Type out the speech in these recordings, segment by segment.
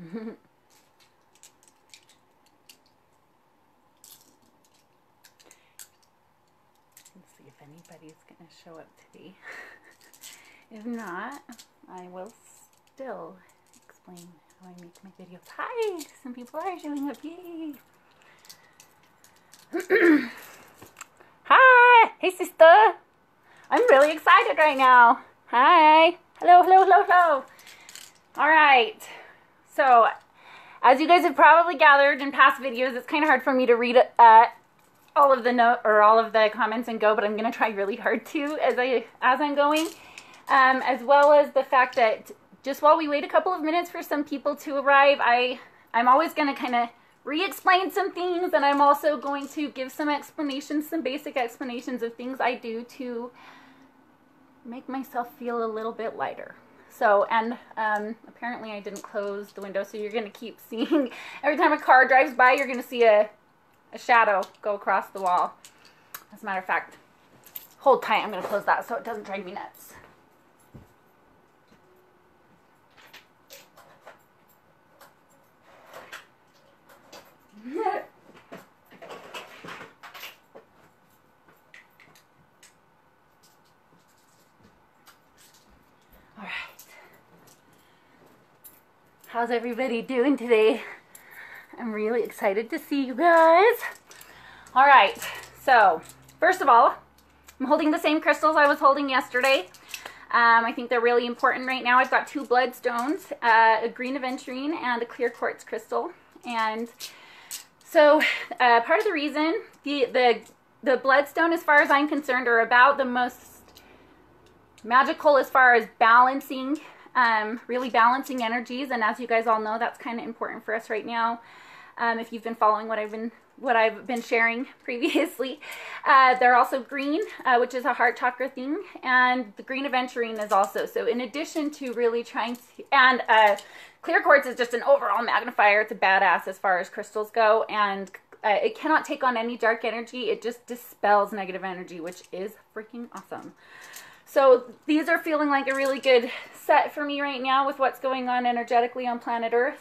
Let's see if anybody's going to show up today. If not, I will still explain how I make my videos. Hi! Some people are showing up. Yay! Hi! Hey, sister! I'm really excited right now. Hi! Hello, hello, hello, hello! Alright. So, as you guys have probably gathered in past videos, it's kind of hard for me to read all of the comments and go, but I'm going to try really hard to as I'm going. As well as the fact that just while we wait a couple of minutes for some people to arrive, I'm always going to kind of re-explain some things, and I'm also going to give some explanations, some basic explanations of things I do to make myself feel a little bit lighter. So, and apparently I didn't close the window, so you're going to keep seeing, every time a car drives by, you're going to see a shadow go across the wall. As a matter of fact, hold tight, I'm going to close that so it doesn't drive me nuts. All right. How's everybody doing today? I'm really excited to see you guys. All right. So, first of all, I'm holding the same crystals I was holding yesterday. I think they're really important right now. I've got 2 bloodstones, a green aventurine and a clear quartz crystal. And so part of the reason, the bloodstone, as far as I'm concerned, are about the most magical as far as balancing, really balancing energies. And as you guys all know, that's kind of important for us right now. If you've been following what I've been sharing previously. They're also green, which is a heart chakra thing, and the green aventurine is also. So in addition to really trying to, and clear quartz is just an overall magnifier. It's a badass as far as crystals go, and it cannot take on any dark energy. It just dispels negative energy, which is freaking awesome. So these are feeling like a really good set for me right now with what's going on energetically on planet Earth.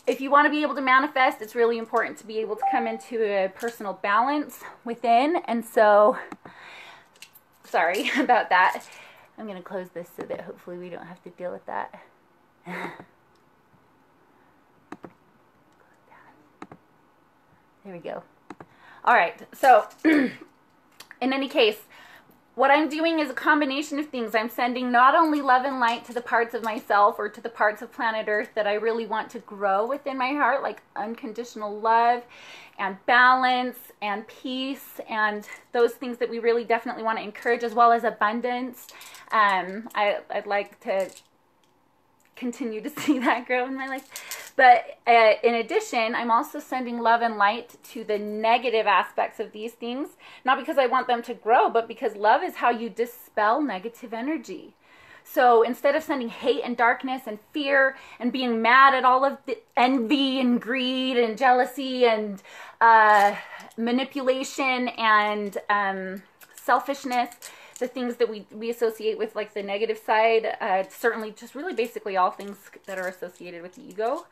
If you want to be able to manifest, it's really important to be able to come into a personal balance within. And so, sorry about that. I'm going to close this so that hopefully we don't have to deal with that. There we go. All right. So, in any case, what I'm doing is a combination of things. I'm sending not only love and light to the parts of myself or to the parts of planet Earth that I really want to grow within my heart, like unconditional love and balance and peace and those things that we really definitely want to encourage, as well as abundance. I'd like to continue to see that grow in my life. But in addition, I'm also sending love and light to the negative aspects of these things, not because I want them to grow, but because love is how you dispel negative energy. So instead of sending hate and darkness and fear and being mad at all of the envy and greed and jealousy and manipulation and selfishness, the things that we associate with like the negative side, certainly just really basically all things that are associated with the ego.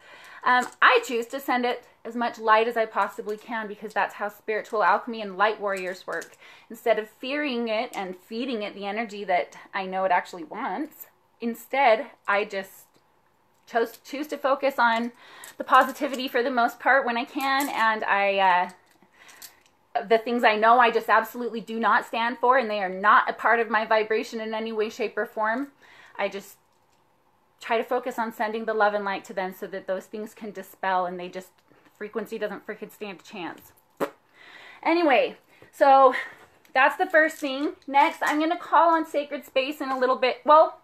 I choose to send it as much light as I possibly can, because that's how spiritual alchemy and light warriors work. Instead of fearing it and feeding it the energy that I know it actually wants, instead I just choose to focus on the positivity for the most part when I can, and the things I know I just absolutely do not stand for, and they are not a part of my vibration in any way, shape, or form, I just try to focus on sending the love and light to them so that those things can dispel and frequency doesn't freaking stand a chance. Anyway, so that's the first thing. Next, I'm going to call on sacred space in a little bit. Well,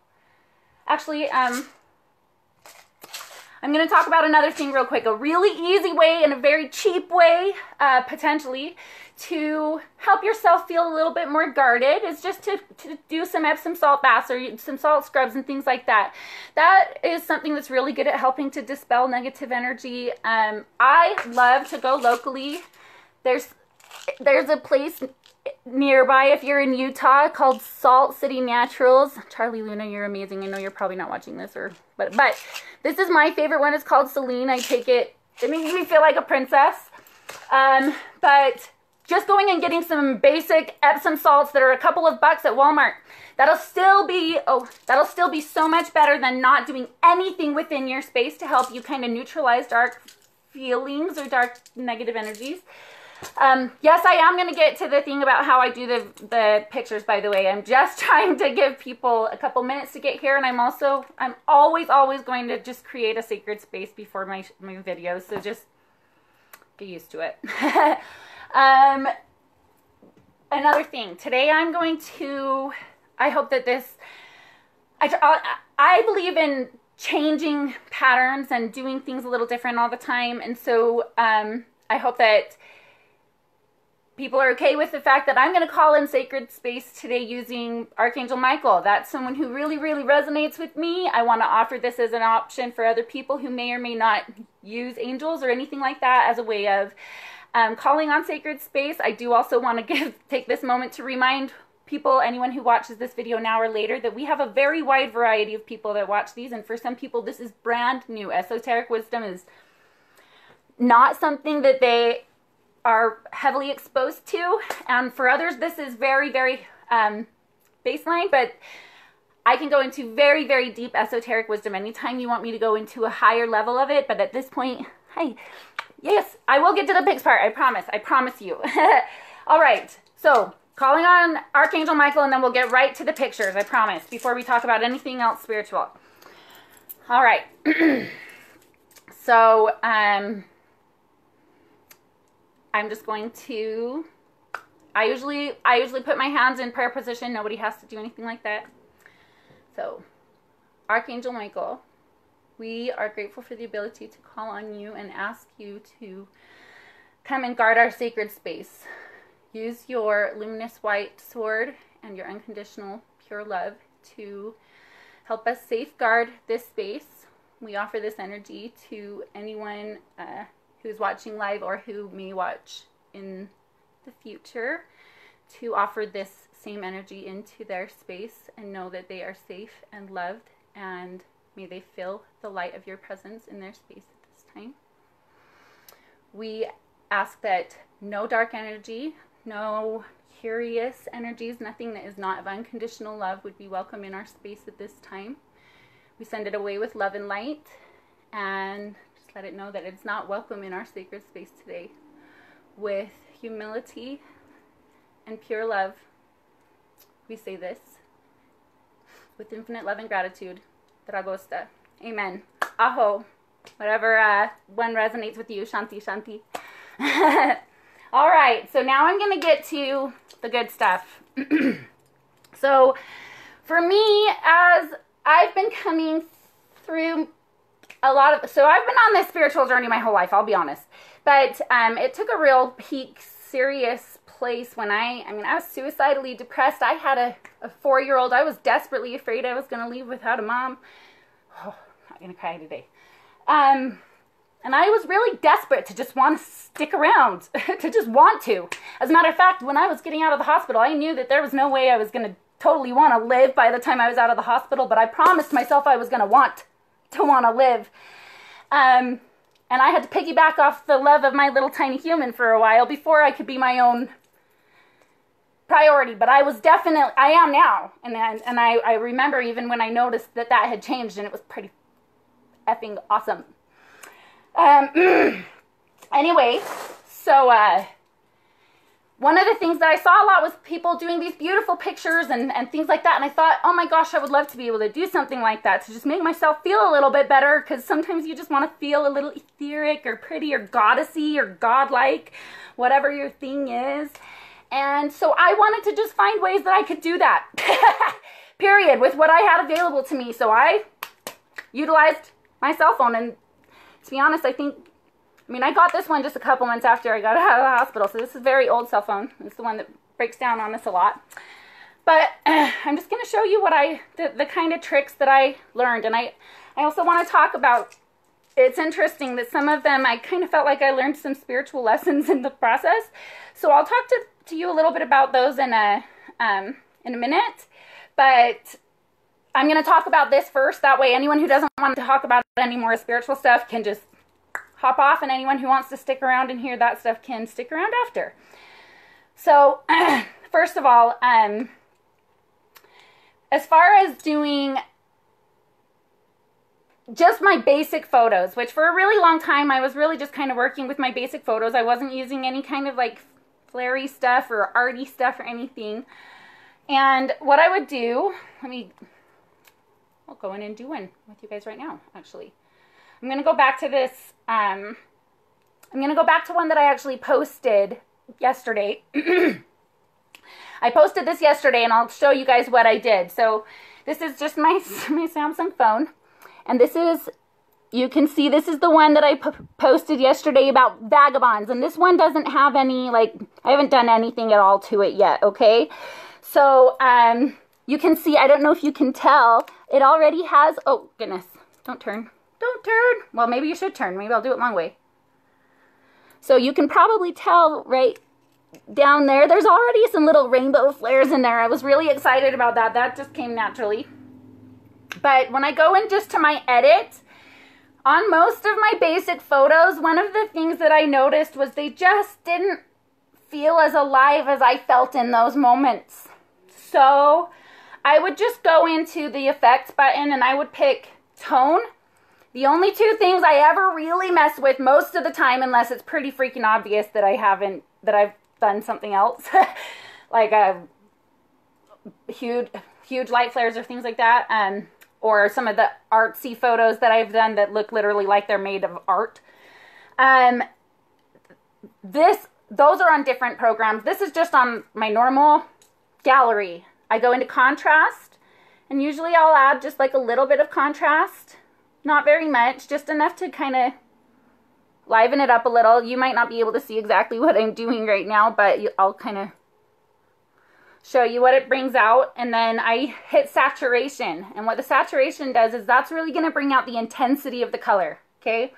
actually, I'm going to talk about another thing real quick. A really easy way and a very cheap way, potentially, to help yourself feel a little bit more guarded is just to do some Epsom salt baths or some salt scrubs and things like that. That is something that's really good at helping to dispel negative energy. I love to go locally. there's a place nearby if you're in Utah called Salt City Naturals. Charlie Luna, you're amazing. I know you're probably not watching this, but this is my favorite one. It's called Celine. I take it. It makes me feel like a princess. But just going and getting some basic Epsom salts that are a couple of bucks at Walmart, that'll still be so much better than not doing anything within your space to help you kind of neutralize dark feelings or dark negative energies. Yes, I am going to get to the thing about how I do the pictures, by the way. I'm just trying to give people a couple minutes to get here, and I'm always going to just create a sacred space before my videos, so just get used to it. Another thing, today I'm going to, I hope that this, I believe in changing patterns and doing things a little different all the time, and so I hope that people are okay with the fact that I'm going to call in sacred space today using Archangel Michael. That's someone who really, really resonates with me. I want to offer this as an option for other people who may or may not use angels or anything like that as a way of calling on sacred space. I do also want to take this moment to remind people, anyone who watches this video now or later, that we have a very wide variety of people that watch these, and for some people this is brand new. Esoteric wisdom is not something that they are heavily exposed to, and for others this is very, very baseline, but I can go into very, very deep esoteric wisdom anytime you want me to go into a higher level of it, but at this point, hey, yes, I will get to the pics part, I promise you. All right, so calling on Archangel Michael, and then we'll get right to the pictures, I promise, before we talk about anything else spiritual. All right. So I'm just going to, I usually put my hands in prayer position. Nobody has to do anything like that. So, Archangel Michael, we are grateful for the ability to call on you and ask you to come and guard our sacred space. Use your luminous white sword and your unconditional pure love to help us safeguard this space. We offer this energy to anyone who's watching live or who may watch in the future, to offer this same energy into their space and know that they are safe and loved, and may they feel the light of your presence in their space at this time. We ask that no dark energy, no curious energies, nothing that is not of unconditional love would be welcome in our space at this time. We send it away with love and light, and let it know that it's not welcome in our sacred space today. With humility and pure love, we say this. With infinite love and gratitude, Dragosta. Amen. Aho. Whatever one resonates with you. Shanti, Shanti. All right, so now I'm going to get to the good stuff. So, for me, as I've been coming through so I've been on this spiritual journey my whole life, I'll be honest. But it took a real peak, serious place when I was suicidally depressed. I had a 4-year-old. I was desperately afraid I was going to leave without a mom. Oh, I'm not going to cry today. And I was really desperate to just want to stick around, to just want to. As a matter of fact, when I was getting out of the hospital, I knew that there was no way I was going to totally want to live by the time I was out of the hospital, but I promised myself I was going to want to live. And I had to piggyback off the love of my little tiny human for a while before I could be my own priority. But I am now. And I remember even when I noticed that had changed, and it was pretty effing awesome. Anyway, so one of the things that I saw a lot was people doing these beautiful pictures and things like that. And I thought, oh my gosh, I would love to be able to do something like that to just make myself feel a little bit better, because sometimes you just want to feel a little etheric or pretty or goddessy or godlike, whatever your thing is. And so I wanted to just find ways that I could do that, period, with what I had available to me. So I utilized my cell phone, and to be honest, I got this one just a couple months after I got out of the hospital, so this is a very old cell phone. It's the one that breaks down on us a lot. But I'm just going to show you what the kind of tricks that I learned. And I also want to talk about it's interesting that some of them, I kind of felt like I learned some spiritual lessons in the process. So I'll talk to you a little bit about those in a minute. But I'm going to talk about this first. That way anyone who doesn't want to talk about any more spiritual stuff can just hop off, and anyone who wants to stick around and hear that stuff can stick around after. So first of all, as far as doing just my basic photos, which for a really long time I was really just kind of working with my basic photos. I wasn't using any kind of like flary stuff or arty stuff or anything. And what I would do, I'll go in and do one with you guys right now, actually. I'm going to go back to this, I'm going to go back to one that I actually posted yesterday. I posted this yesterday, and I'll show you guys what I did. So this is just my Samsung phone. And this is, you can see this is the one that I posted yesterday about vagabonds. And this one doesn't have any, like, I haven't done anything at all to it yet, okay? So you can see, I don't know if you can tell, it already has, oh goodness, don't turn. Don't turn. Well, maybe you should turn. Maybe I'll do it long way. So you can probably tell right down there, there's already some little rainbow flares in there. I was really excited about that. That just came naturally. But when I go in just to my edit, on most of my basic photos, one of the things that I noticed was they just didn't feel as alive as I felt in those moments. So I would just go into the effects button and I would pick tone. The only two things I ever really mess with most of the time, unless it's pretty freaking obvious that I've done something else, like huge light flares or things like that, or some of the artsy photos that I've done that look literally like they're made of art. Those are on different programs. This is just on my normal gallery. I go into contrast, and usually I'll add just like a little bit of contrast. Not very much, just enough to kind of liven it up a little. You might not be able to see exactly what I'm doing right now, but I'll kind of show you what it brings out. And then I hit saturation. And what the saturation does is that's really going to bring out the intensity of the color, okay?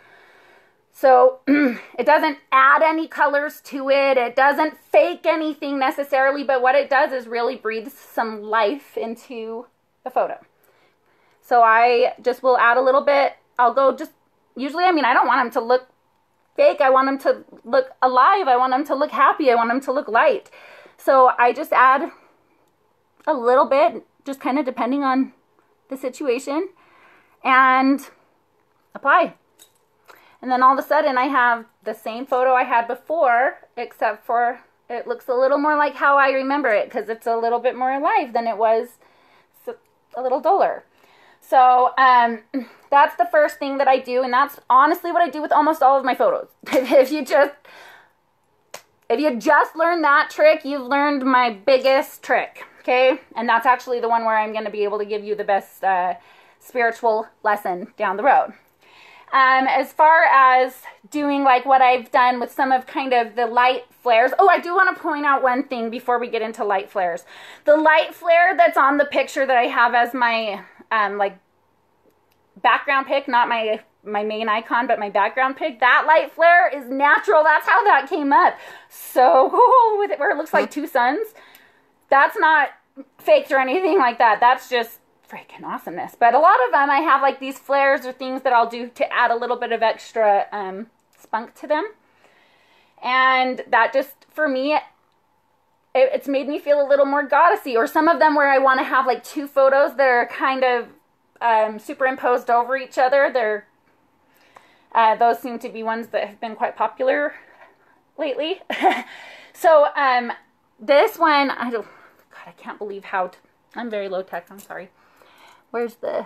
So it doesn't add any colors to it. It doesn't fake anything necessarily, but what it does is really breathes some life into the photo. So I just will add a little bit. I'll go just, usually, I don't want them to look fake. I want them to look alive. I want them to look happy. I want them to look light. So I just add a little bit, just kind of depending on the situation, and apply. And then all of a sudden I have the same photo I had before, except for it looks a little more like how I remember it, because it's a little bit more alive than it was a little duller. So that's the first thing that I do, and that's honestly what I do with almost all of my photos. If you just learn that trick, you've learned my biggest trick, okay? And that's actually the one where I'm going to be able to give you the best spiritual lesson down the road. As far as doing like what I've done with some of kind of the light flares. Oh, I do want to point out one thing before we get into light flares. The light flare that's on the picture that I have as my like background pic, not my main icon, but my background pic, that light flare is natural. That's how that came up. So with it where it looks like two suns, that's not faked or anything like that. That's just freaking awesomeness. But a lot of them, I have like these flares or things that I'll do to add a little bit of extra spunk to them. And that just, for me, it's made me feel a little more goddessy. Or some of them where I want to have like two photos that are kind of superimposed over each other. Those seem to be ones that have been quite popular lately. So this one, God, I can't believe how, I'm very low tech, I'm sorry. Where's the,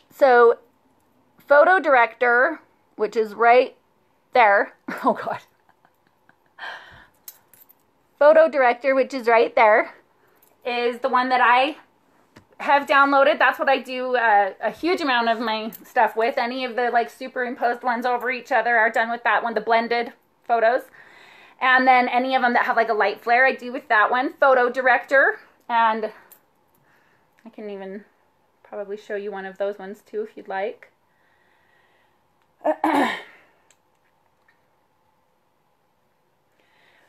so photo director, which is right there. Oh God. Photo director, which is right there, is the one that I have downloaded. That's what I do a huge amount of my stuff with. Any of the like superimposed ones over each other are done with that one, the blended photos. And then any of them that have like a light flare, I do with that one. Photo director. And I can even probably show you one of those ones too if you'd like.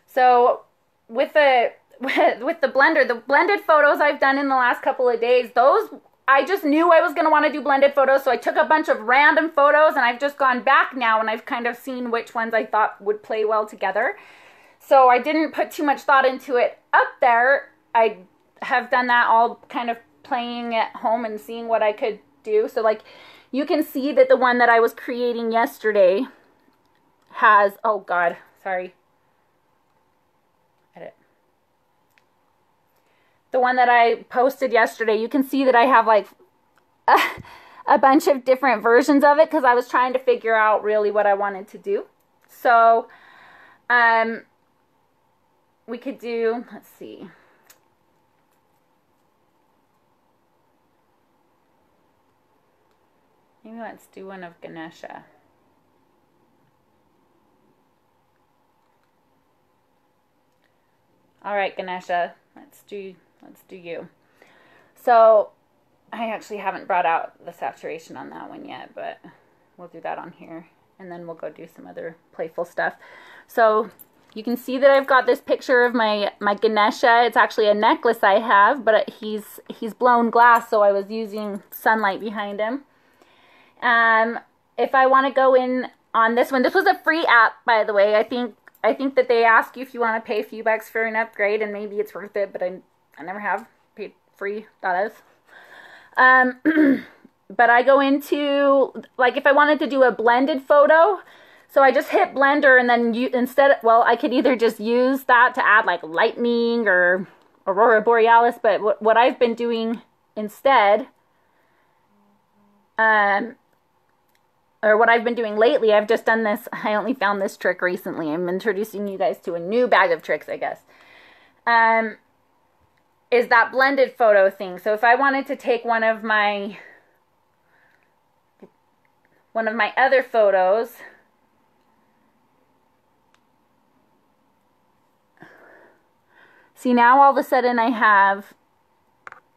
So with the blender, the blended photos I've done in the last couple of days, those, I just knew I was going to want to do blended photos, so I took a bunch of random photos, and I've just gone back now and I've kind of seen which ones I thought would play well together. So I didn't put too much thought into it up there. I have done that all kind of playing at home and seeing what I could do. So like you can see that the one that I was creating yesterday has, oh God, sorry. Edit. The one that I posted yesterday, you can see that I have like a bunch of different versions of it because I was trying to figure out really what I wanted to do. So we could do, let's see. Maybe let's do one of Ganesha. All right, Ganesha, let's do you. So I actually haven't brought out the saturation on that one yet, but we'll do that on here, and then we'll go do some other playful stuff. So you can see that I've got this picture of my Ganesha. It's actually a necklace I have, but he's blown glass, so I was using sunlight behind him. If I want to go in on this one, this was a free app, by the way. I think that they ask you if you want to pay a few bucks for an upgrade, and maybe it's worth it, but I never have paid free dollars. But I go into, like, if I wanted to do a blended photo, so I just hit blender, and then I could either just use that to add like lightning or aurora borealis, but what I've been doing instead, or what I've been doing lately, I've just done this, I only found this trick recently. I'm introducing you guys to a new bag of tricks, I guess. Is that blended photo thing. So if I wanted to take one of my other photos, see, now all of a sudden I have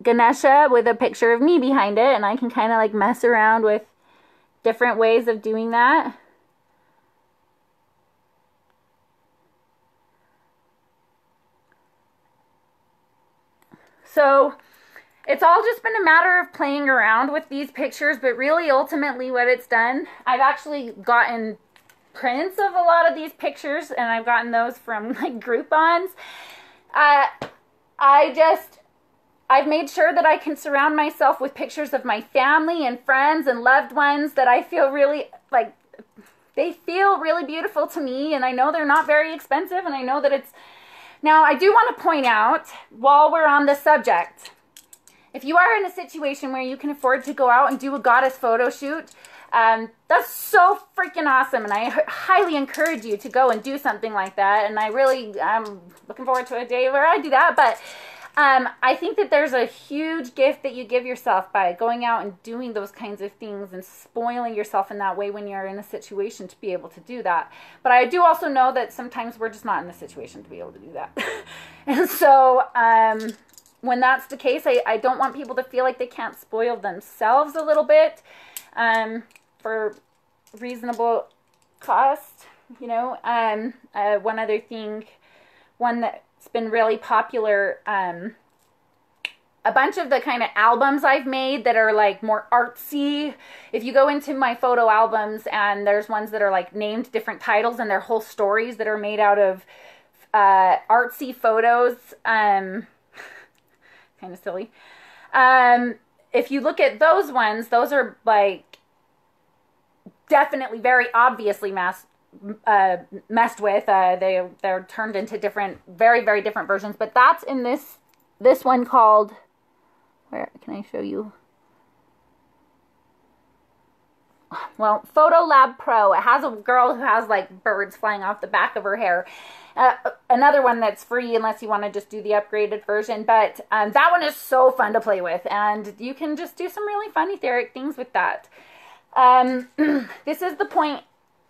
Ganesha with a picture of me behind it, and I can kind of like mess around with different ways of doing that. So it's all just been a matter of playing around with these pictures, but really ultimately what it's done, I've actually gotten prints of a lot of these pictures, and I've gotten those from like Groupons. I've made sure that I can surround myself with pictures of my family and friends and loved ones that I feel really, like, they feel really beautiful to me, and I know they're not very expensive, and I know that it's... Now, I do want to point out, while we're on this subject, if you are in a situation where you can afford to go out and do a goddess photo shoot, that's so freaking awesome, and I highly encourage you to go and do something like that, and I'm looking forward to a day where I do that, but I think that there's a huge gift that you give yourself by going out and doing those kinds of things and spoiling yourself in that way when you're in a situation to be able to do that. But I do also know that sometimes we're just not in a situation to be able to do that. And so when that's the case, I don't want people to feel like they can't spoil themselves a little bit for reasonable cost, you know. One other thing, one that's been really popular, a bunch of the kind of albums I've made that are like more artsy. If you go into my photo albums, and there's ones that are like named different titles and they're whole stories that are made out of artsy photos, kind of silly. If you look at those ones, those are like definitely very obviously messed with. They're turned into different, very, very different versions. But that's in this one called, where can I show you? Well, Photolab Pro. It has a girl who has like birds flying off the back of her hair. Another one that's free unless you want to just do the upgraded version. But that one is so fun to play with, and you can just do some really fun etheric things with that. This is the point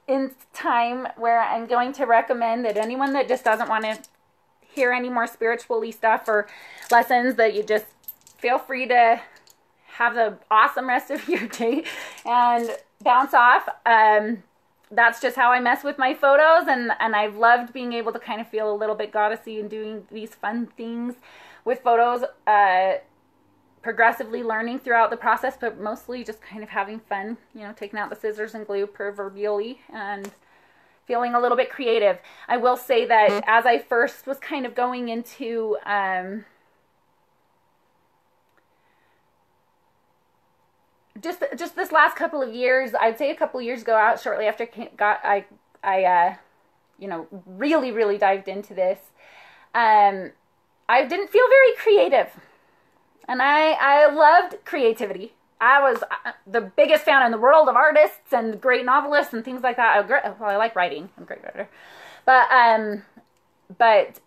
in time where I'm going to recommend that anyone that just doesn't want to hear any more spiritual-y stuff or lessons, that you just feel free to have the awesome rest of your day and bounce off. That's just how I mess with my photos, and I've loved being able to kind of feel a little bit goddessy and doing these fun things with photos, progressively learning throughout the process, but mostly just kind of having fun, you know, taking out the scissors and glue proverbially and feeling a little bit creative. I will say that as I first was kind of going into just this last couple of years, I'd say a couple of years ago, out shortly after I you know, really dived into this, I didn't feel very creative. And I loved creativity. I was the biggest fan in the world of artists and great novelists and things like that. Well, I like writing. I'm a great writer. But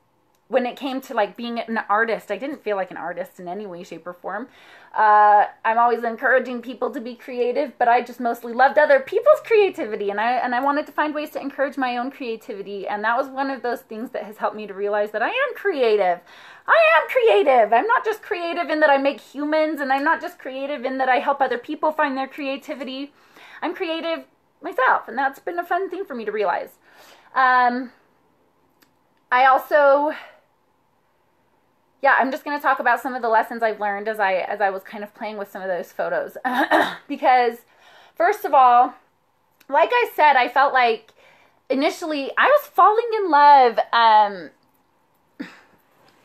when it came to like being an artist, I didn't feel like an artist in any way, shape, or form. I'm always encouraging people to be creative, but I just mostly loved other people's creativity, and I wanted to find ways to encourage my own creativity, and that was one of those things that has helped me to realize that I am creative. I am creative. I'm not just creative in that I make humans, and I'm not just creative in that I help other people find their creativity. I'm creative myself, and that's been a fun thing for me to realize. I also... Yeah, I'm just going to talk about some of the lessons I've learned as I was kind of playing with some of those photos. Because, first of all, like I said, I felt like initially I was falling in love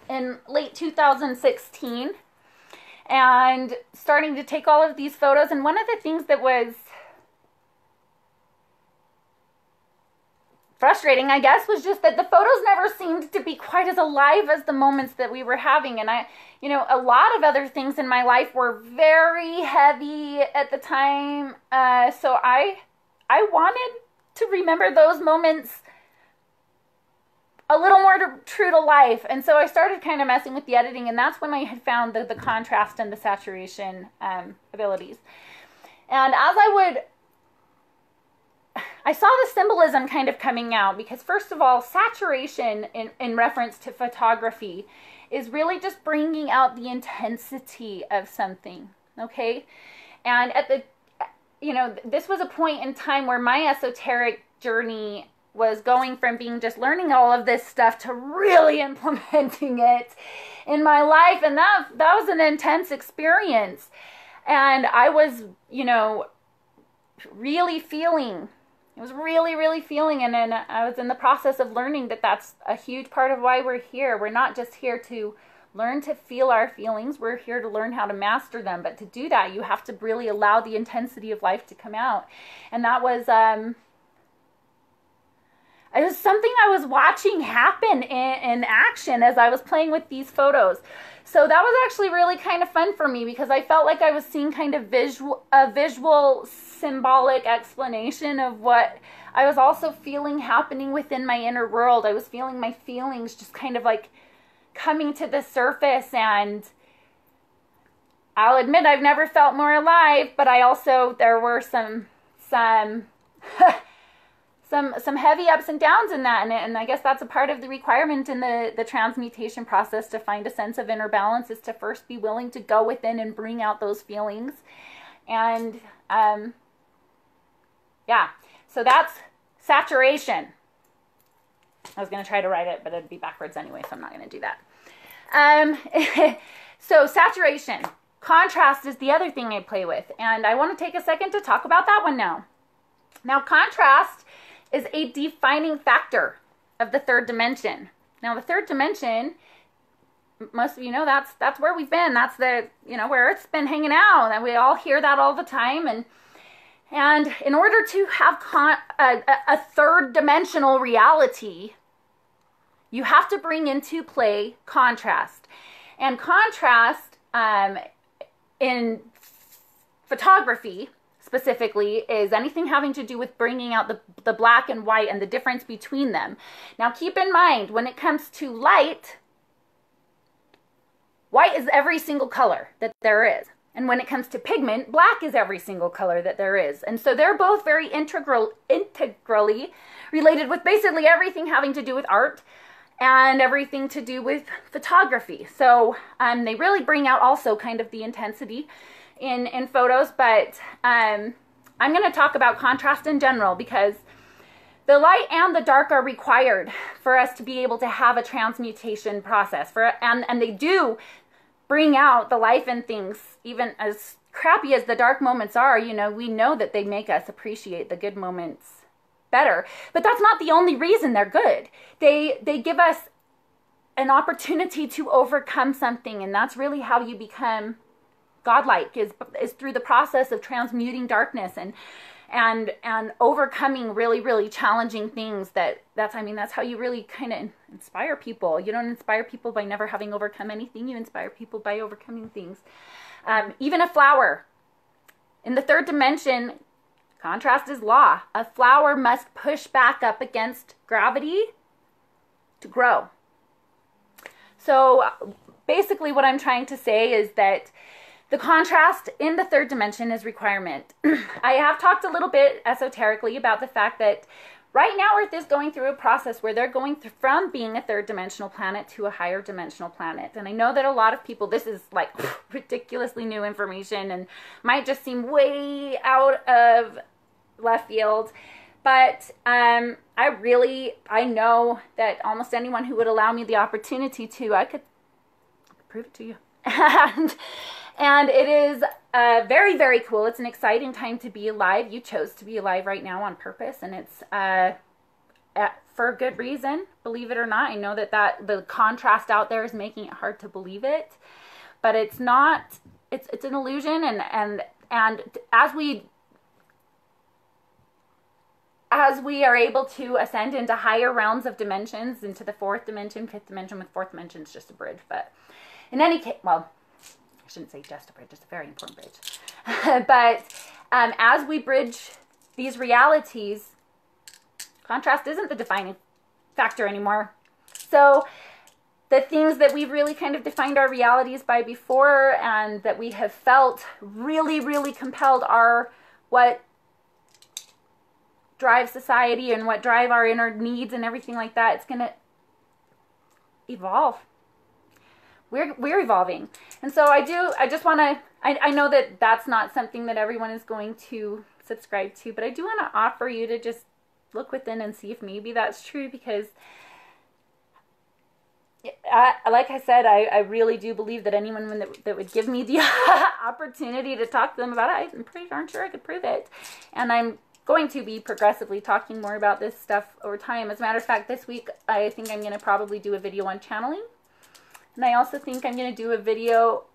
in late 2016 and starting to take all of these photos. And one of the things that was frustrating, I guess, was just that the photos never seemed to be quite as alive as the moments that we were having. And you know, a lot of other things in my life were very heavy at the time. So I wanted to remember those moments a little more true to life. And so I started kind of messing with the editing, and that's when I had found the contrast and the saturation abilities. And as I saw the symbolism kind of coming out, because first of all, saturation in reference to photography is really just bringing out the intensity of something, okay? And you know, this was a point in time where my esoteric journey was going from being just learning all of this stuff to really implementing it in my life. And that was an intense experience. And I was, you know, really feeling... It was really feeling, and then I was in the process of learning that that's a huge part of why we're here. We're not just here to learn to feel our feelings. We're here to learn how to master them. But to do that, you have to really allow the intensity of life to come out. And that was, it was something I was watching happen in action as I was playing with these photos. So that was actually really kind of fun for me, because I felt like I was seeing kind of a visual symbolic explanation of what I was also feeling happening within my inner world. I was feeling my feelings just kind of like coming to the surface, and I'll admit I've never felt more alive, but there were some heavy ups and downs in that, and I guess that's a part of the requirement in the transmutation process to find a sense of inner balance, is to first be willing to go within and bring out those feelings. And yeah, so that's saturation. I was going to try to write it, but it'd be backwards anyway, so I'm not going to do that. So saturation. Contrast is the other thing I play with, and I want to take a second to talk about that one now. Now, contrast is a defining factor of the third dimension. Now, the third dimension, most of you know, that's where we've been. That's the, you know, where it's been hanging out, and we all hear that all the time. And in order to have a third dimensional reality, you have to bring into play contrast. And contrast in photography specifically is anything having to do with bringing out the black and white and the difference between them. Now keep in mind, when it comes to light, white is every single color that there is. And when it comes to pigment, black is every single color that there is. And so they're both very integrally related with basically everything having to do with art and everything to do with photography. So they really bring out also kind of the intensity in photos. But I'm going to talk about contrast in general, because the light and the dark are required for us to be able to have a transmutation process. And they do bring out the life in things, even as crappy as the dark moments are. You know, we know that they make us appreciate the good moments better. But that's not the only reason they're good. They give us an opportunity to overcome something, and that's really how you become godlike, is through the process of transmuting darkness and overcoming really, really challenging things. That's how you really kind of inspire people. You don't inspire people by never having overcome anything. You inspire people by overcoming things. Even a flower. In the third dimension, contrast is law. A flower must push back up against gravity to grow. So basically what I'm trying to say is that the contrast in the third dimension is requirement. I have talked a little bit esoterically about the fact that right now Earth is going through a process where they're going from being a third dimensional planet to a higher dimensional planet. And I know that a lot of people, this is like ridiculously new information and might just seem way out of left field. But I know that almost anyone who would allow me the opportunity to, I could prove it to you. And it is very, very cool. It's an exciting time to be alive. You chose to be alive right now on purpose, and it's for a good reason, believe it or not. I know that the contrast out there is making it hard to believe it, but it's not. It's an illusion, and as we are able to ascend into higher realms of dimensions, into the fourth dimension, fifth dimension, with fourth dimension is just a bridge. But in any case, well, I shouldn't say just a bridge, it's a very important bridge. But as we bridge these realities, contrast isn't the defining factor anymore. So the things that we've really kind of defined our realities by before, and that we have felt really, really compelled, are what drive society and what drive our inner needs and everything like that. It's going to evolve. We're evolving. And so I just want to, I know that that's not something that everyone is going to subscribe to, but I do want to offer you to just look within and see if maybe that's true, because like I said, I really do believe that anyone that would give me the opportunity to talk to them about it, I'm pretty darn sure I could prove it. And I'm going to be progressively talking more about this stuff over time. As a matter of fact, this week I think I'm going to probably do a video on channeling. And I also think I'm going to do a video,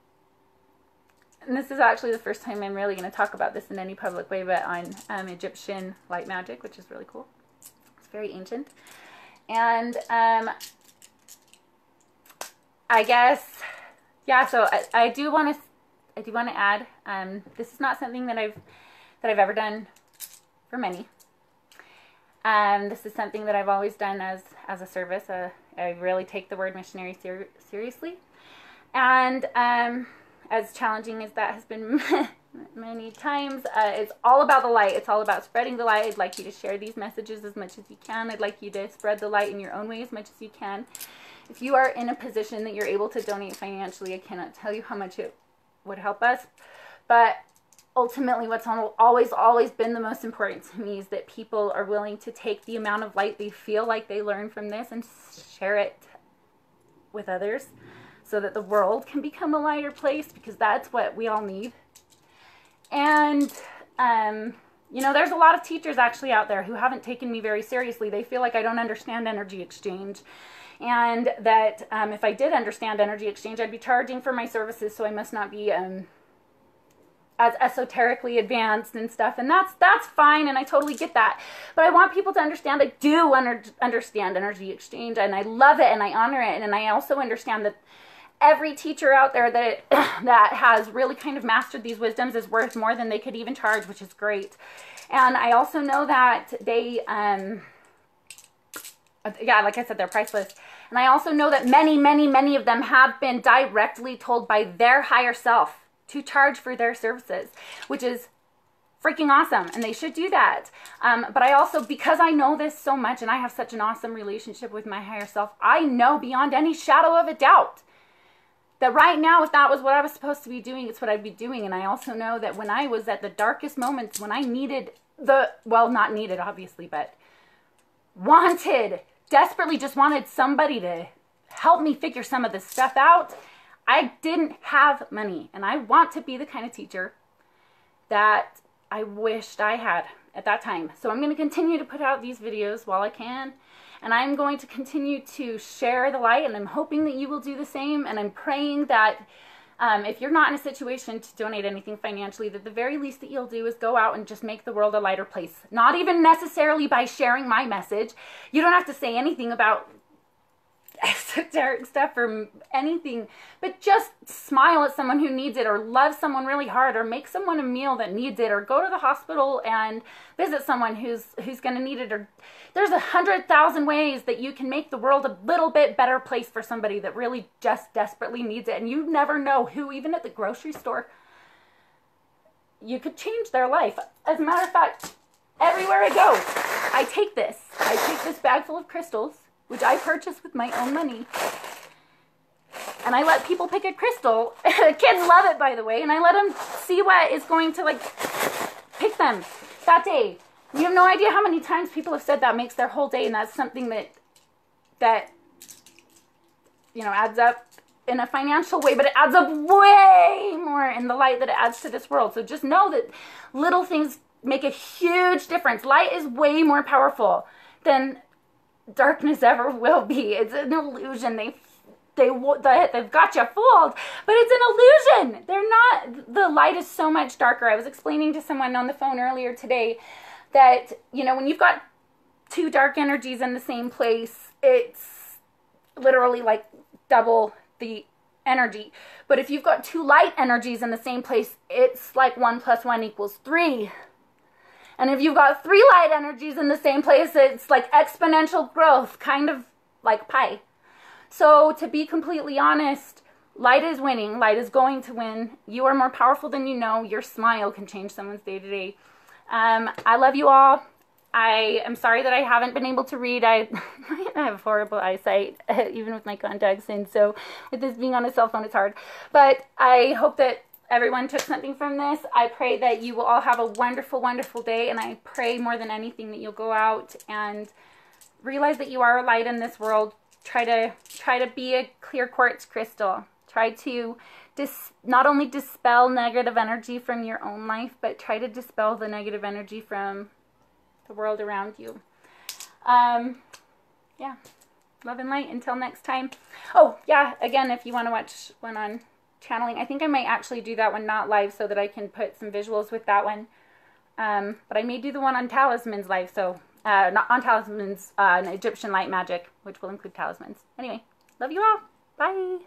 and this is actually the first time I'm really going to talk about this in any public way, but on Egyptian light magic, which is really cool. It's very ancient. And I guess, yeah, so I do want to add, this is not something that I've ever done for many. This is something that I've always done as a service. I really take the word missionary seriously. And as challenging as that has been many times, it's all about the light. It's all about spreading the light. I'd like you to share these messages as much as you can. I'd like you to spread the light in your own way as much as you can. If you are in a position that you're able to donate financially, I cannot tell you how much it would help us. But ultimately, what's always been the most important to me is that people are willing to take the amount of light they feel like they learn from this and share it with others, so that the world can become a lighter place, because that's what we all need. And you know, there's a lot of teachers actually out there who haven't taken me very seriously. They feel like I don't understand energy exchange, and that if I did understand energy exchange, I'd be charging for my services, so I must not be as esoterically advanced and stuff. And that's fine, and I totally get that. But I want people to understand I do understand energy exchange, and I love it, and I honor it. And I also understand that every teacher out there that has really kind of mastered these wisdoms is worth more than they could even charge, which is great. And I also know that they, yeah, like I said, they're priceless. And I also know that many, many, many of them have been directly told by their higher self to charge for their services, which is freaking awesome, and they should do that. But I also, because I know this so much, and I have such an awesome relationship with my higher self, I know beyond any shadow of a doubt that right now, if that was what I was supposed to be doing, it's what I'd be doing. And I also know that when I was at the darkest moments, when I needed well, not needed, obviously, but desperately just wanted somebody to help me figure some of this stuff out, I didn't have money. And I want to be the kind of teacher that I wished I had at that time. So I'm going to continue to put out these videos while I can. And I'm going to continue to share the light, and I'm hoping that you will do the same. And I'm praying that if you're not in a situation to donate anything financially, that the very least that you'll do is go out and just make the world a lighter place. Not even necessarily by sharing my message. You don't have to say anything about esoteric stuff or anything, but just smile at someone who needs it, or love someone really hard, or make someone a meal that needs it, or go to the hospital and visit someone who's going to need it. Or there's 100,000 ways that you can make the world a little bit better place for somebody that really just desperately needs it. And you never know who, even at the grocery store, you could change their life. As a matter of fact, everywhere I go, I take this bag full of crystals, which I purchased with my own money, and I let people pick a crystal. Kids love it, by the way, and I let them see what is going to, like, pick them that day. You have no idea how many times people have said that makes their whole day, and that's something that you know, adds up in a financial way, but it adds up way more in the light that it adds to this world. So just know that little things make a huge difference. Light is way more powerful than darkness ever will be. It's an illusion. They've got you fooled, but it's an illusion. They're not. The light is so much darker. I was explaining to someone on the phone earlier today that, you know, when you've got two dark energies in the same place, it's literally like double the energy. But if you've got two light energies in the same place, it's like 1 + 1 = 3. And if you've got 3 light energies in the same place, it's like exponential growth, kind of like pi. So to be completely honest, light is winning. Light is going to win. You are more powerful than you know. Your smile can change someone's day to day. I love you all. I am sorry that I haven't been able to read. I have horrible eyesight, even with my contacts in. So with this being on a cell phone, it's hard. But I hope that everyone took something from this. I pray that you will all have a wonderful, wonderful day. And I pray more than anything that you'll go out and realize that you are a light in this world. Try to be a clear quartz crystal. Try to not only dispel negative energy from your own life, but try to dispel the negative energy from the world around you. Yeah. Love and light. Until next time. Oh, yeah. Again, if you want to watch one on channeling, I think I might actually do that one not live so that I can put some visuals with that one. But I may do the one on talismans live, so not on talismans, Egyptian light magic, which will include talismans. Anyway, love you all. Bye.